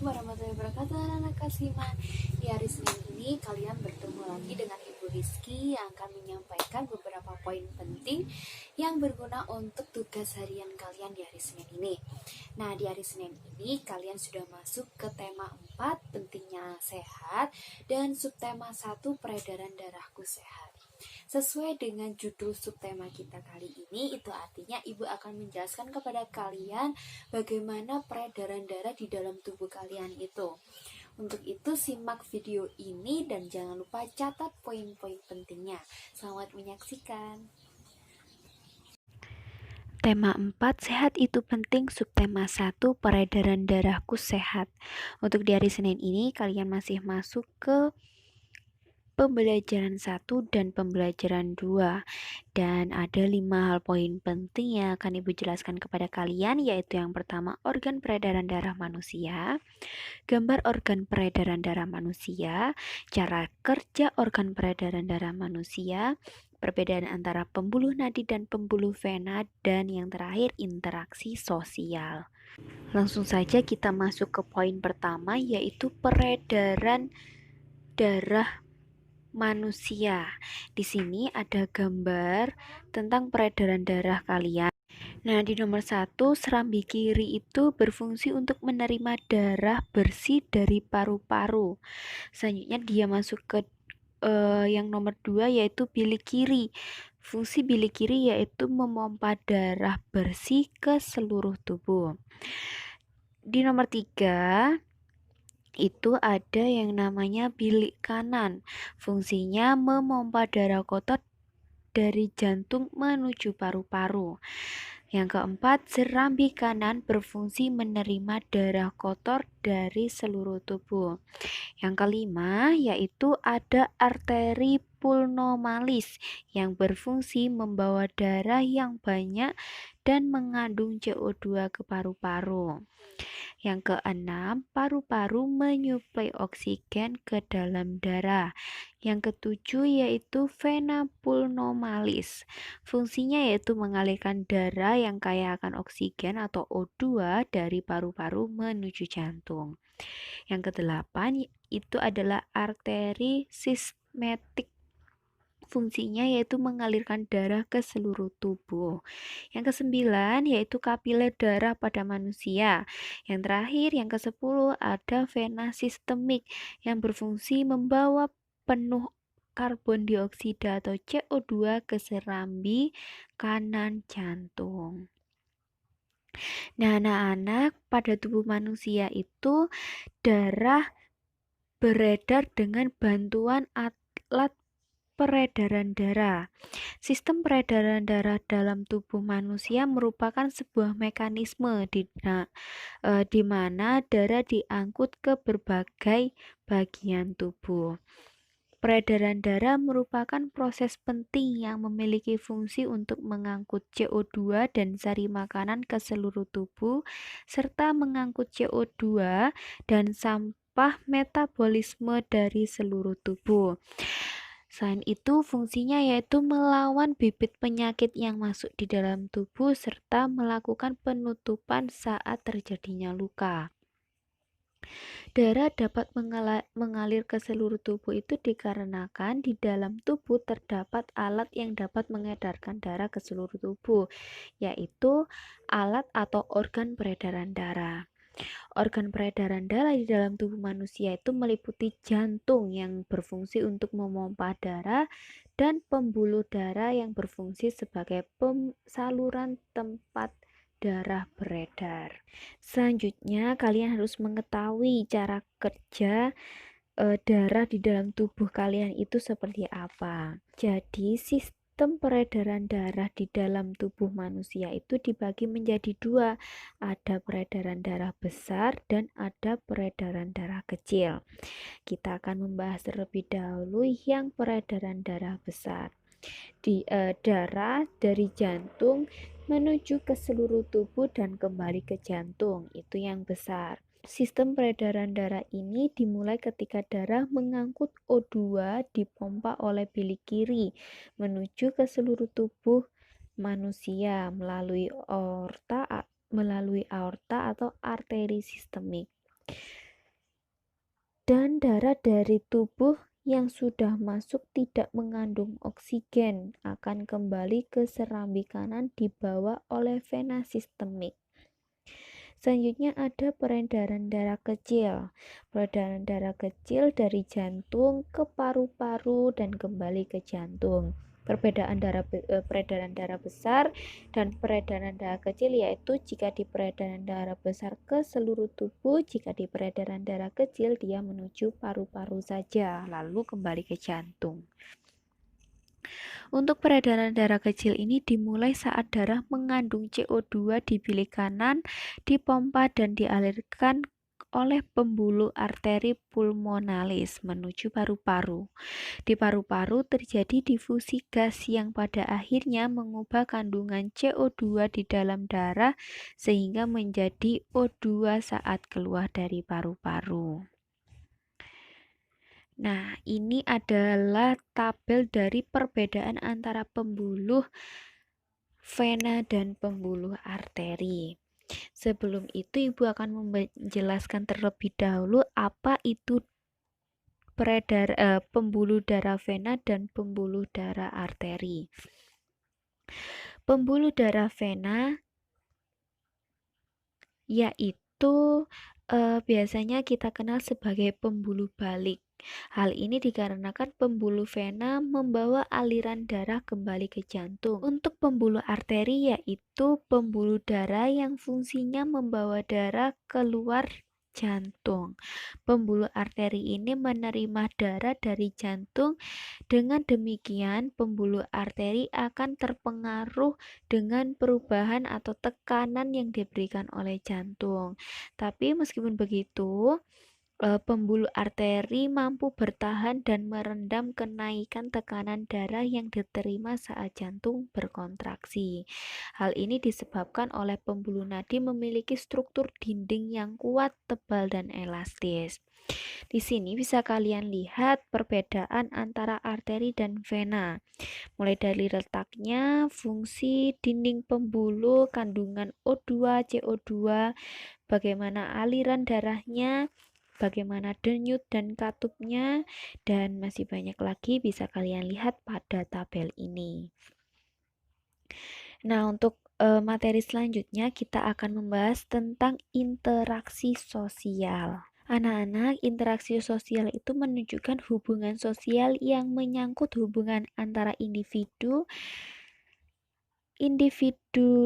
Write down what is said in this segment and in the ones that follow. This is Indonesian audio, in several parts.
Assalamualaikum warahmatullahi wabarakatuh, anak-anak Kasima. Di hari Senin ini kalian bertemu lagi dengan Ibu Rizky yang akan menyampaikan beberapa poin penting yang berguna untuk tugas harian kalian di hari Senin ini. Nah, di hari Senin ini kalian sudah masuk ke tema 4, pentingnya sehat, dan subtema 1, peredaran darahku sehat. Sesuai dengan judul subtema kita kali ini, itu artinya Ibu akan menjelaskan kepada kalian bagaimana peredaran darah di dalam tubuh kalian itu. Untuk itu simak video ini dan jangan lupa catat poin-poin pentingnya. Selamat menyaksikan. Tema 4, sehat itu penting, subtema 1, peredaran darahku sehat. Untuk di hari Senin ini, kalian masih masuk ke pembelajaran 1 dan pembelajaran 2. Dan ada 5 hal poin penting yang akan Ibu jelaskan kepada kalian, yaitu yang pertama, organ peredaran darah manusia, gambar organ peredaran darah manusia, cara kerja organ peredaran darah manusia, perbedaan antara pembuluh nadi dan pembuluh vena, dan yang terakhir interaksi sosial. Langsung saja kita masuk ke poin pertama, yaitu peredaran darah manusia. Di sini ada gambar tentang peredaran darah kalian. Nah, di nomor 1, serambi kiri itu berfungsi untuk menerima darah bersih dari paru-paru. Selanjutnya dia masuk ke yang nomor 2, yaitu bilik kiri. Fungsi bilik kiri yaitu memompa darah bersih ke seluruh tubuh. Di nomor 3 itu ada yang namanya bilik kanan. Fungsinya memompa darah kotor dari jantung menuju paru-paru. Yang keempat, serambi kanan berfungsi menerima darah kotor dari seluruh tubuh. Yang kelima, yaitu ada arteri pulmonalis yang berfungsi membawa darah yang banyak dan mengandung CO2 ke paru-paru. Yang keenam, paru-paru menyuplai oksigen ke dalam darah. Yang ketujuh yaitu vena pulmonalis. Fungsinya yaitu mengalirkan darah yang kaya akan oksigen atau O2 dari paru-paru menuju jantung. Yang kedelapan itu adalah arteri sistematik. Fungsinya yaitu mengalirkan darah ke seluruh tubuh. Yang kesembilan yaitu kapiler darah pada manusia. Yang terakhir, yang ke-10 ada vena sistemik yang berfungsi membawa penuh karbon dioksida atau CO2 ke serambi kanan jantung. Nah, anak-anak, pada tubuh manusia itu darah beredar dengan bantuan alat peredaran darah. Sistem peredaran darah dalam tubuh manusia merupakan sebuah mekanisme di mana darah diangkut ke berbagai bagian tubuh. Peredaran darah merupakan proses penting yang memiliki fungsi untuk mengangkut CO2 dan sari makanan ke seluruh tubuh, serta mengangkut CO2 dan sampah metabolisme dari seluruh tubuh. Selain itu, fungsinya yaitu melawan bibit penyakit yang masuk di dalam tubuh serta melakukan penutupan saat terjadinya luka. Darah dapat mengalir ke seluruh tubuh itu dikarenakan di dalam tubuh terdapat alat yang dapat mengedarkan darah ke seluruh tubuh, yaitu alat atau organ peredaran darah. Organ peredaran darah di dalam tubuh manusia itu meliputi jantung yang berfungsi untuk memompa darah dan pembuluh darah yang berfungsi sebagai saluran tempat darah beredar. Selanjutnya, kalian harus mengetahui cara kerja darah di dalam tubuh kalian itu seperti apa. Jadi, sistem peredaran darah di dalam tubuh manusia itu dibagi menjadi dua. Ada peredaran darah besar dan ada peredaran darah kecil. Kita akan membahas terlebih dahulu yang peredaran darah besar. Darah dari jantung menuju ke seluruh tubuh dan kembali ke jantung, itu yang besar. Sistem peredaran darah ini dimulai ketika darah mengangkut O2 dipompa oleh bilik kiri menuju ke seluruh tubuh manusia melalui aorta atau arteri sistemik. darah dari tubuh yang sudah masuk tidak mengandung oksigen akan kembali ke serambi kanan dibawa oleh vena sistemik. Selanjutnya ada peredaran darah kecil. Peredaran darah kecil dari jantung ke paru-paru dan kembali ke jantung. Peredaran darah besar dan peredaran darah kecil yaitu jika di peredaran darah besar ke seluruh tubuh, jika di peredaran darah kecil dia menuju paru-paru saja lalu kembali ke jantung. Untuk peredaran darah kecil ini dimulai saat darah mengandung CO2 di bilik kanan, dipompa dan dialirkan oleh pembuluh arteri pulmonalis menuju paru-paru. Di paru-paru terjadi difusi gas yang pada akhirnya mengubah kandungan CO2 di dalam darah sehingga menjadi O2 saat keluar dari paru-paru. Nah, ini adalah tabel dari perbedaan antara pembuluh vena dan pembuluh arteri. Sebelum itu, Ibu akan menjelaskan terlebih dahulu apa itu pembuluh darah vena dan pembuluh darah arteri. Pembuluh darah vena yaitu biasanya kita kenal sebagai pembuluh balik. Hal ini dikarenakan pembuluh vena membawa aliran darah kembali ke jantung. Untuk pembuluh arteri yaitu pembuluh darah yang fungsinya membawa darah keluar jantung. Pembuluh arteri ini menerima darah dari jantung. Dengan demikian, pembuluh arteri akan terpengaruh dengan perubahan atau tekanan yang diberikan oleh jantung. Tapi meskipun begitu, pembuluh arteri mampu bertahan dan meredam kenaikan tekanan darah yang diterima saat jantung berkontraksi. Hal ini disebabkan oleh pembuluh nadi memiliki struktur dinding yang kuat, tebal, dan elastis. Di sini bisa kalian lihat perbedaan antara arteri dan vena. Mulai dari letaknya, fungsi dinding pembuluh, kandungan O2, CO2, bagaimana aliran darahnya, bagaimana denyut dan katupnya, dan masih banyak lagi bisa kalian lihat pada tabel ini. Nah, untuk materi selanjutnya kita akan membahas tentang interaksi sosial. Anak-anak, interaksi sosial itu menunjukkan hubungan sosial yang menyangkut hubungan antara individu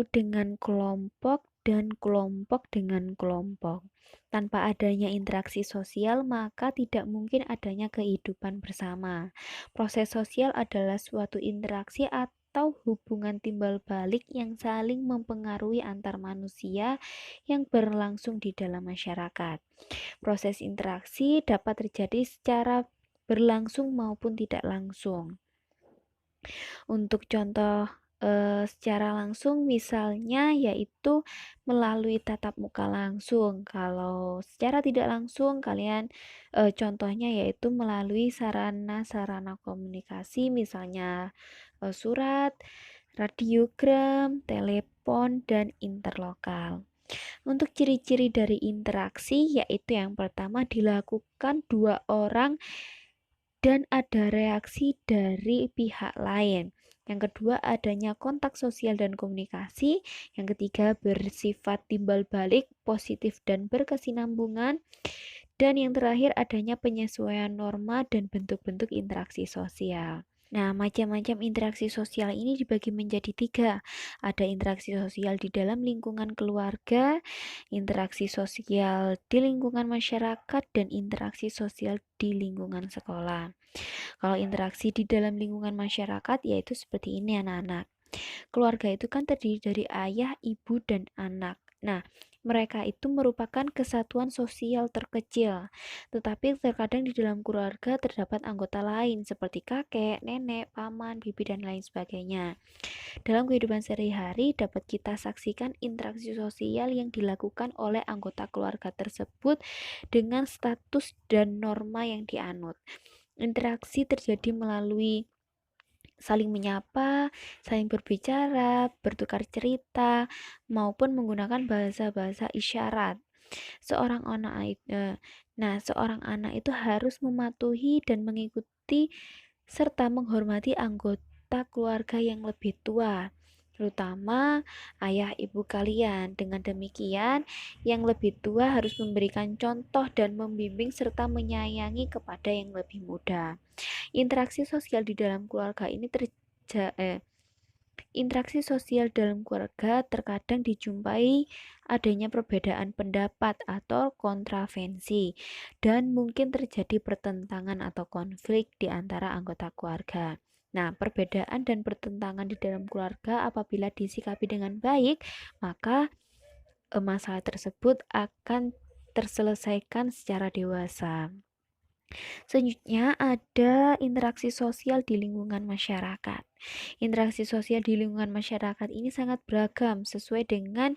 dengan kelompok dan kelompok dengan kelompok. Tanpa adanya interaksi sosial, maka tidak mungkin adanya kehidupan bersama. Proses sosial adalah suatu interaksi atau hubungan timbal balik yang saling mempengaruhi antar manusia yang berlangsung di dalam masyarakat. Proses interaksi dapat terjadi secara berlangsung maupun tidak langsung. Untuk contoh secara langsung misalnya yaitu melalui tatap muka langsung. Kalau secara tidak langsung kalian contohnya yaitu melalui sarana-sarana komunikasi misalnya surat, radiogram, telepon, dan interlokal. Untuk ciri-ciri dari interaksi yaitu yang pertama dilakukan dua orang dan ada reaksi dari pihak lain. Yang kedua, adanya kontak sosial dan komunikasi. Yang ketiga, bersifat timbal balik, positif dan berkesinambungan. Dan yang terakhir, adanya penyesuaian norma dan bentuk-bentuk interaksi sosial. Nah, macam-macam interaksi sosial ini dibagi menjadi 3. Ada interaksi sosial di dalam lingkungan keluarga, interaksi sosial di lingkungan masyarakat, dan interaksi sosial di lingkungan sekolah. Kalau interaksi di dalam lingkungan masyarakat yaitu seperti ini anak-anak. Keluarga itu kan terdiri dari ayah, ibu, dan anak. Nah, mereka itu merupakan kesatuan sosial terkecil. Tetapi terkadang di dalam keluarga terdapat anggota lain seperti kakek, nenek, paman, bibi, dan lain sebagainya. Dalam kehidupan sehari-hari dapat kita saksikan interaksi sosial yang dilakukan oleh anggota keluarga tersebut dengan status dan norma yang dianut. Interaksi terjadi melalui saling menyapa, saling berbicara, bertukar cerita, maupun menggunakan bahasa-bahasa isyarat. Seorang anak itu harus mematuhi dan mengikuti serta menghormati anggota keluarga yang lebih tua, terutama ayah ibu kalian. Dengan demikian, yang lebih tua harus memberikan contoh dan membimbing serta menyayangi kepada yang lebih muda. Interaksi sosial di dalam keluarga ini Interaksi sosial dalam keluarga terkadang dijumpai adanya perbedaan pendapat atau kontravensi, dan mungkin terjadi pertentangan atau konflik di antara anggota keluarga. Nah, perbedaan dan pertentangan di dalam keluarga apabila disikapi dengan baik, maka masalah tersebut akan terselesaikan secara dewasa. Selanjutnya ada interaksi sosial di lingkungan masyarakat. Interaksi sosial di lingkungan masyarakat ini sangat beragam sesuai dengan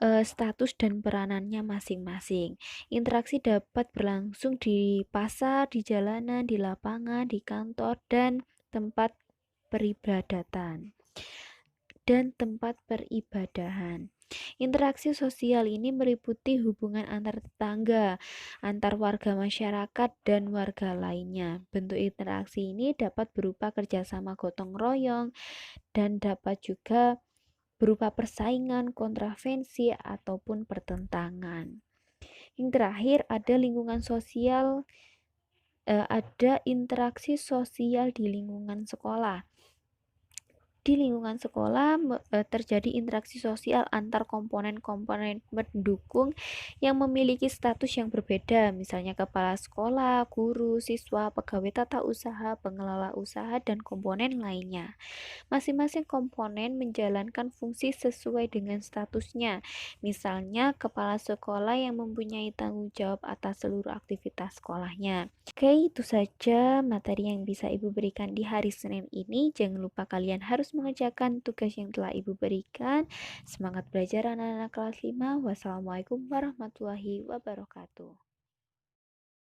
status dan peranannya masing-masing. Interaksi dapat berlangsung di pasar, di jalanan, di lapangan, di kantor, dan tempat peribadahan. Interaksi sosial ini meliputi hubungan antar tetangga, antar warga masyarakat, dan warga lainnya. Bentuk interaksi ini dapat berupa kerjasama gotong royong dan dapat juga berupa persaingan, kontravensi, ataupun pertentangan. Yang terakhir ada interaksi sosial di lingkungan sekolah. Di lingkungan sekolah terjadi interaksi sosial antar komponen-komponen pendukung yang memiliki status yang berbeda, misalnya kepala sekolah, guru, siswa, pegawai tata usaha, pengelola usaha, dan komponen lainnya. Masing-masing komponen menjalankan fungsi sesuai dengan statusnya. Misalnya, kepala sekolah yang mempunyai tanggung jawab atas seluruh aktivitas sekolahnya. Oke, itu saja materi yang bisa Ibu berikan di hari Senin ini. Jangan lupa kalian harus mengerjakan tugas yang telah Ibu berikan. Semangat belajar anak-anak kelas 5. Wassalamualaikum warahmatullahi wabarakatuh.